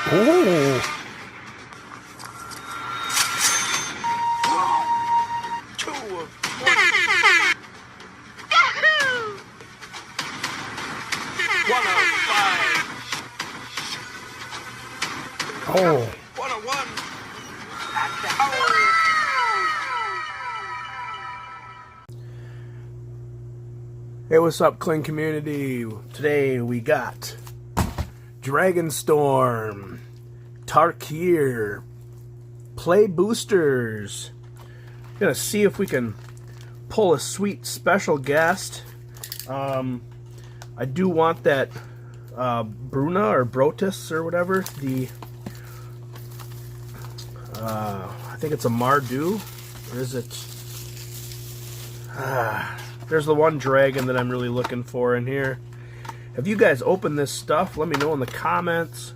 Oh! Oh! 101. Hey, what's up, Cling community? Today we got Dragonstorm, Tarkir, Play Boosters. Gonna see if we can pull a sweet special guest. I do want that Bruna or Brotus or whatever. The I think it's a Mardu, or is it? There's the one dragon that I'm really looking for in here. Have you guys opened this stuff? Let me know in the comments.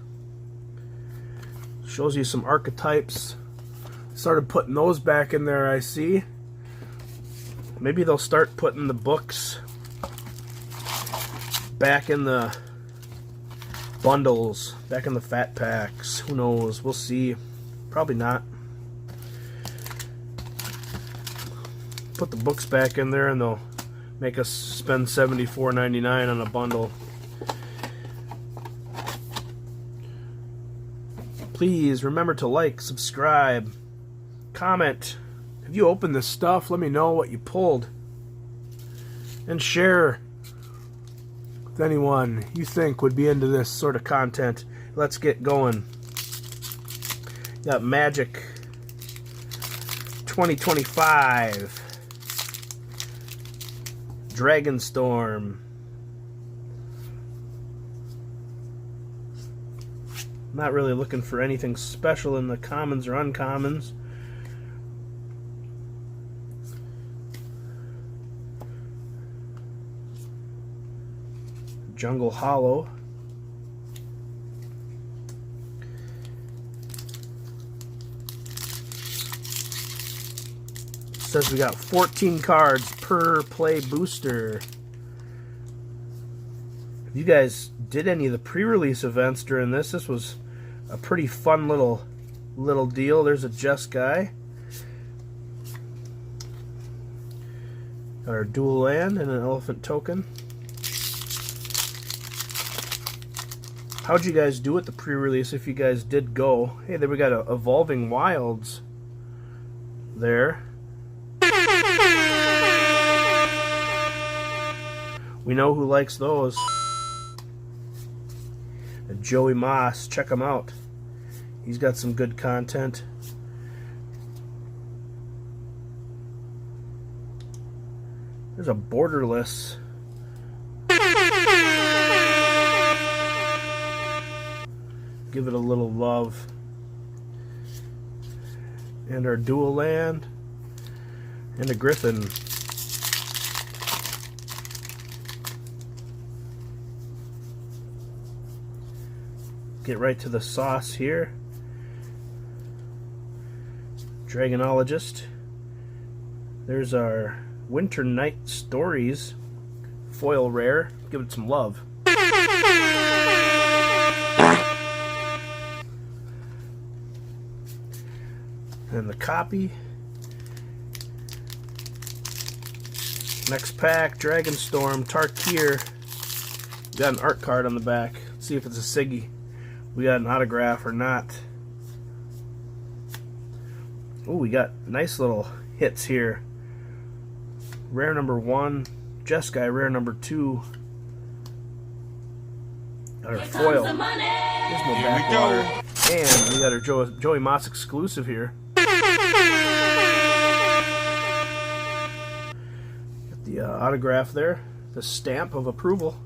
Shows you some archetypes. Started putting those back in there, I see. Maybe they'll start putting the books back in the bundles, back in the fat packs. Who knows? We'll see. Probably not. Put the books back in there and they'll make us spend $74.99 on a bundle. Please remember to like, subscribe, comment. If you open this stuff, let me know what you pulled. And share with anyone you think would be into this sort of content. Let's get going. Got Magic 2025. Dragonstorm. Not really looking for anything special in the commons or uncommons. Jungle Hollow. Says we got 14 cards per play booster. If you guys did any of the pre-release events during this, this was a pretty fun little deal. There's a Jess guy. Got our dual land and an elephant token. How'd you guys do at the pre-release if you guys did go? Hey, there we got a Evolving Wilds there. We know who likes those. Joey Moss, check him out. He's got some good content. There's a Borderless. Give it a little love. And our dual land. And a Griffin. Get right to the sauce here. Dragonologist. There's our Winter Night Stories foil rare. Give it some love. And the copy. Next pack, Dragonstorm, Tarkir. Got an art card on the back. Let's see if it's a Siggy. We got an autograph or not. Oh, we got nice little hits here. Rare number 1. Jess guy, rare number 2. Got our foil. Here's no backwater. And we got our Joey Moss exclusive here. Got the autograph there. The stamp of approval.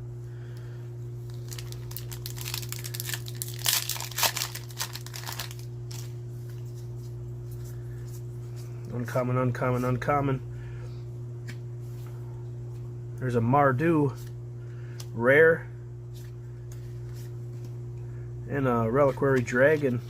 Uncommon, uncommon, uncommon. There's a Mardu rare. And a Reliquary Dragon.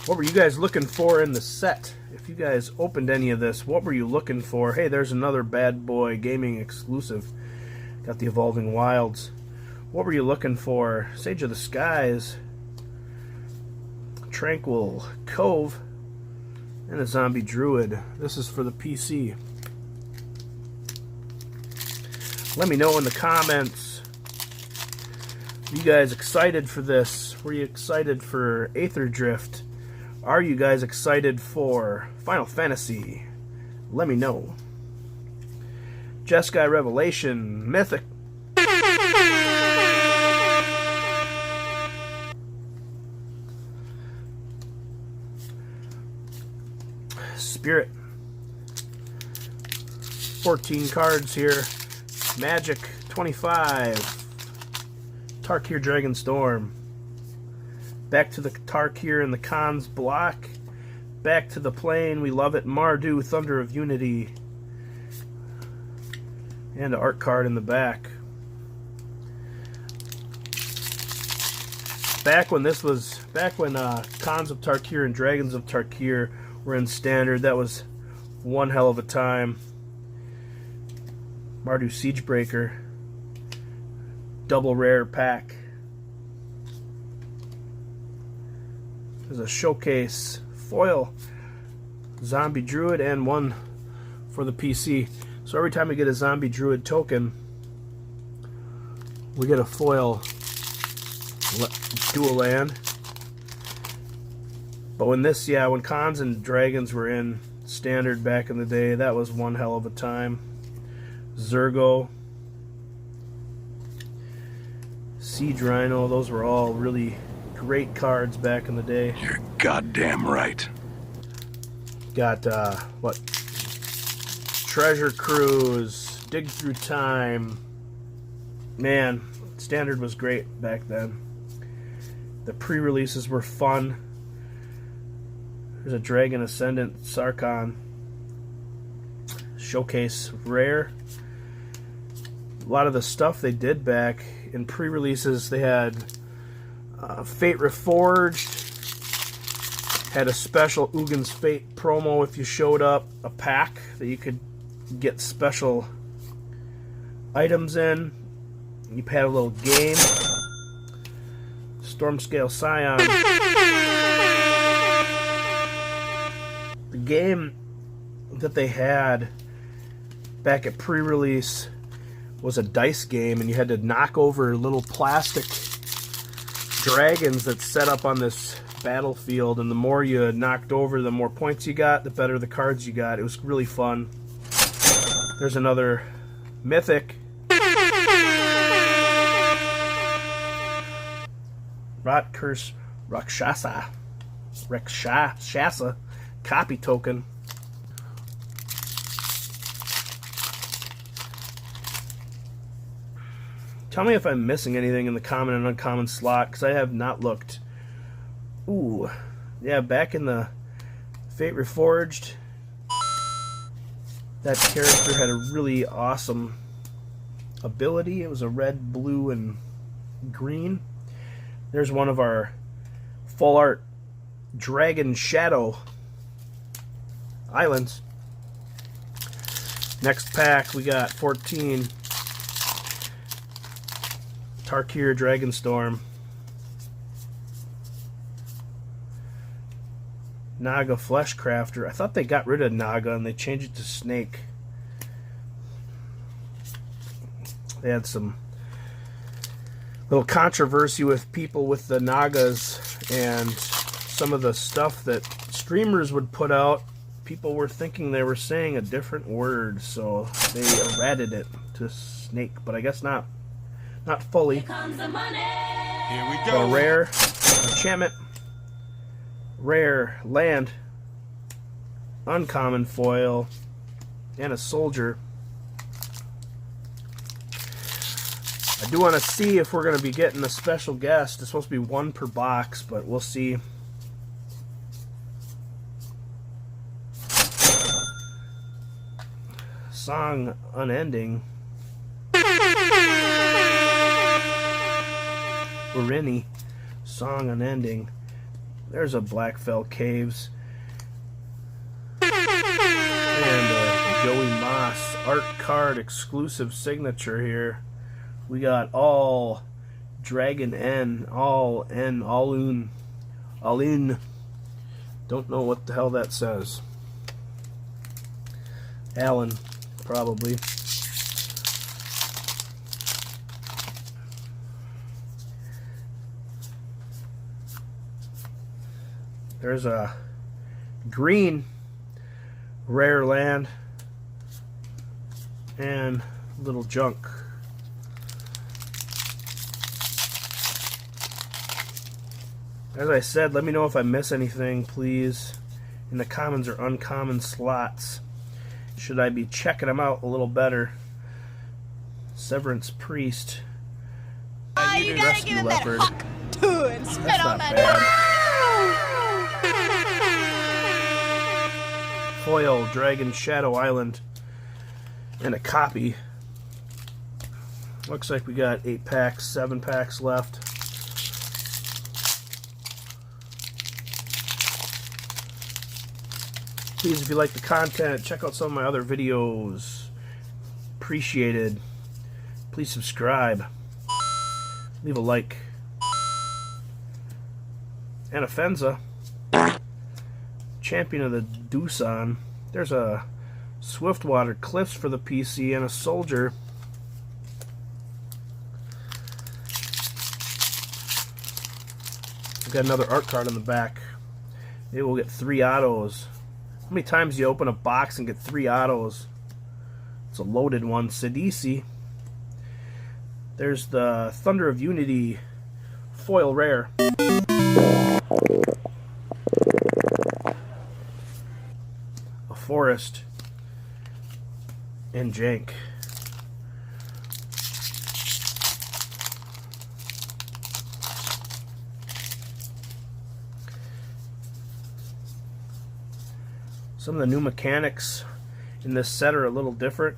What were you guys looking for in the set? If you guys opened any of this, what were you looking for? Hey, there's another Bad Boy Gaming exclusive. Got the Evolving Wilds. What were you looking for? Sage of the Skies, Tranquil Cove, and a Zombie Druid. This is for the PC. Let me know in the comments. Are you guys excited for this? Were you excited for Aether Drift? Are you guys excited for Final Fantasy? Let me know. Jeskai Revelation, Mythic. Spirit. 14 cards here. Magic 25. Tarkir Dragonstorm. Back to the Tarkir and the Khans block. Back to the plane. We love it. Mardu, Thunder of Unity. And an art card in the back. Back when Khans of Tarkir and Dragons of Tarkir were in Standard, that was one hell of a time. Mardu Siegebreaker. Double rare pack. There's a showcase foil Zombie Druid and one for the PC. So every time we get a Zombie Druid token, we get a foil dual land. But when Khans and Dragons were in Standard back in the day, that was one hell of a time. Zergo, Siege Rhino, those were all really great cards back in the day. You're goddamn right. Got, Treasure Cruise, Dig Through Time. Man, Standard was great back then. The pre-releases were fun. There's a Dragon Ascendant Sarkhan. Showcase rare. A lot of the stuff they did back in pre-releases, they had Fate Reforged, had a special Ugin's Fate promo if you showed up, a pack that you could get special items in. You had a little game. Stormscale Scion. The game that they had back at pre-release was a dice game, and you had to knock over little plastic dragons that set up on this battlefield, and the more you knocked over, the more points you got, the better the cards you got. It was really fun. There's another Mythic. Rot Curse Rakshasa copy token. Tell me if I'm missing anything in the common and uncommon slot, because I have not looked. Ooh, yeah, back in the Fate Reforged, that character had a really awesome ability. It was a red, blue, and green. There's one of our full art Dragon Shadow Islands. Next pack, we got 14 Tarkir Dragonstorm. Naga Fleshcrafter. I thought they got rid of Naga and they changed it to Snake. They had some little controversy with people with the Nagas and some of the stuff that streamers would put out. People were thinking they were saying a different word, so they errated it to Snake, but I guess not. Not fully. Here comes the money. Here we go. A rare enchantment, rare land, uncommon foil, and a soldier. I do want to see if we're going to be getting a special guest. It's supposed to be one per box, but we'll see. Song Unending. Urini. Song Unending. There's a Blackfell Caves. And Joey Moss art card exclusive signature here. We got all Dragon N, all N, all-un. Don't know what the hell that says. Alan, probably. There's a green rare land and little junk. As I said, let me know if I miss anything, please, in the commons or uncommon slots. Should I be checking them out a little better? Severance Priest. You gotta Rescue give him Leopard. that hawk too and spit That's on not that. Foil, Dragon, Shadow Island, and a copy. Looks like we got 8 packs, 7 packs left. Please, if you like the content, check out some of my other videos. Appreciated. Please subscribe. Leave a like. And a Fenza. Champion of the Doosan. There's a Swiftwater Cliffs for the PC and a Soldier. We've got another art card on the back. Maybe we'll get 3 autos. How many times do you open a box and get 3 autos? It's a loaded one. Sidisi. There's the Thunder of Unity foil rare. A Forest. And Jank. Some of the new mechanics in this set are a little different.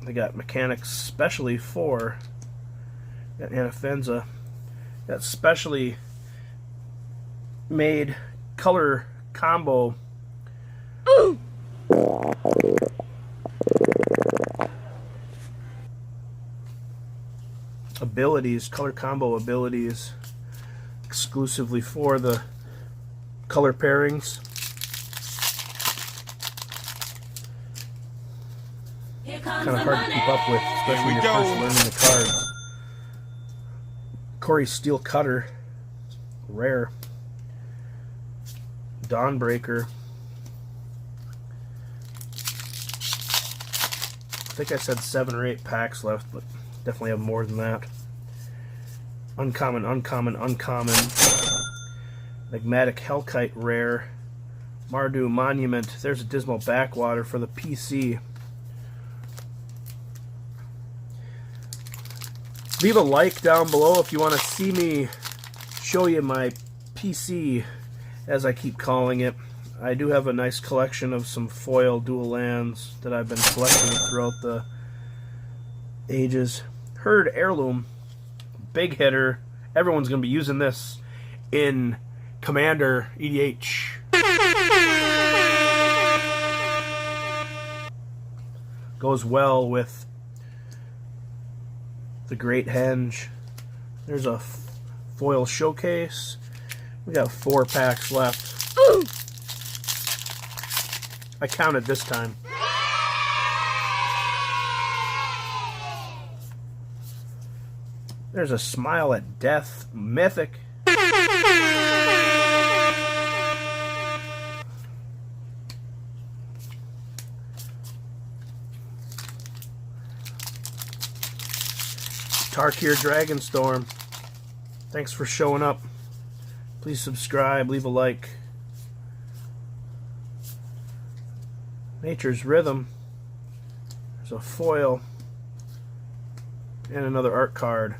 They got mechanics specially for that Anafenza. Got specially made color combo abilities, color combo abilities exclusively for the color pairings. Kind of hard to keep up with, especially when you're first learning the cards. Corey Steel Cutter, rare. Dawnbreaker. I think I said 7 or 8 packs left, but definitely have more than that. Uncommon, uncommon, uncommon. Magmatic Hellkite, rare. Mardu Monument. There's a Dismal Backwater for the PC. Leave a like down below if you want to see me show you my PC, as I keep calling it. I do have a nice collection of some foil dual lands that I've been collecting throughout the ages. Herd Heirloom, big hitter. Everyone's going to be using this in Commander EDH. Goes well with the Great Henge. There's a foil showcase. We got 4 packs left. Ooh! I counted this time. There's a Smile at Death Mythic. Tarkir Dragonstorm. Thanks for showing up. Please subscribe, leave a like. Nature's Rhythm. There's a foil and another art card.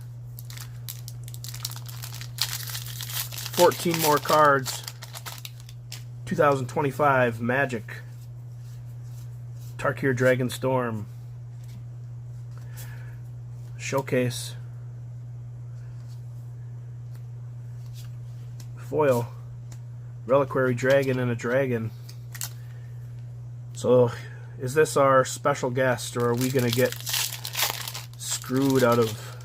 14 more cards. 2025 Magic. Tarkir Dragonstorm. Showcase. Foil. Reliquary Dragon and a Dragon. So, is this our special guest, or are we going to get screwed out of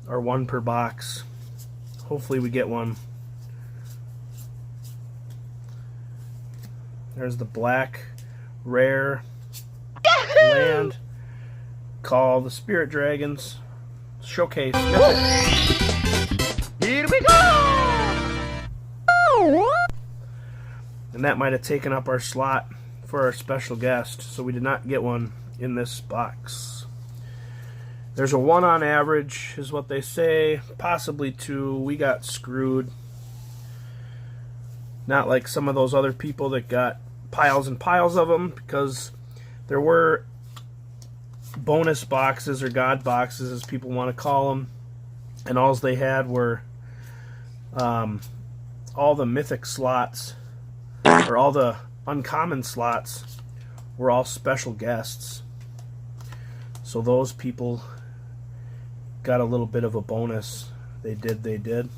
or one per box. Hopefully we get one. There's the black rare land called the Spirit Dragons Showcase Mythic. Here we go! And that might have taken up our slot for our special guest, so we did not get one in this box. There's a 1 on average, is what they say. Possibly 2. We got screwed. Not like some of those other people that got piles and piles of them, because there were bonus boxes, or god boxes as people want to call them, and all they had were all the mythic slots, or all the uncommon slots were all special guests. So those people got a little bit of a bonus. They did.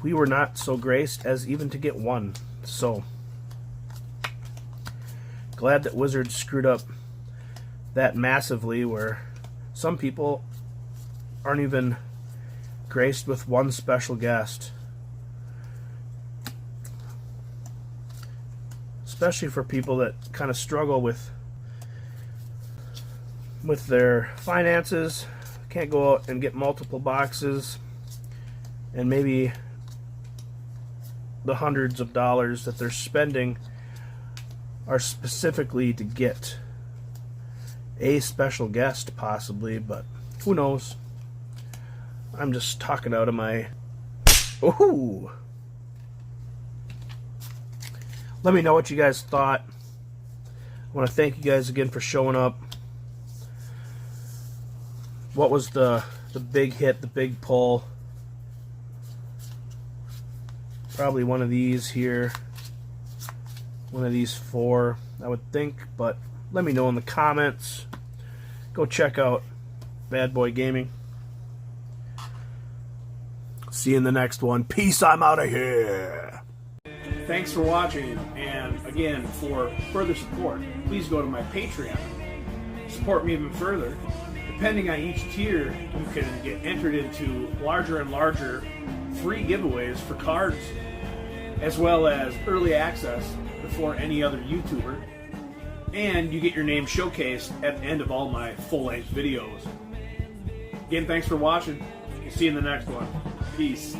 We were not so graced as even to get one. So glad that Wizards screwed up that massively, where some people aren't even graced with one special guest. Especially for people that kind of struggle with their finances, can't go out and get multiple boxes, and maybe the hundreds of dollars that they're spending are specifically to get a special guest, possibly, but who knows. I'm just talking out of my... Ooh! Let me know what you guys thought. I want to thank you guys again for showing up. What was the big hit, the big pull? Probably one of these here. One of these 4, I would think, but let me know in the comments. Go check out Badboy Gaming. See you in the next one. Peace, I'm out of here. Thanks for watching, and again, for further support, please go to my Patreon. Support me even further. Depending on each tier, you can get entered into larger and larger free giveaways for cards, as well as early access before any other YouTuber, and you get your name showcased at the end of all my full-length videos. Again, thanks for watching. See you in the next one. Peace.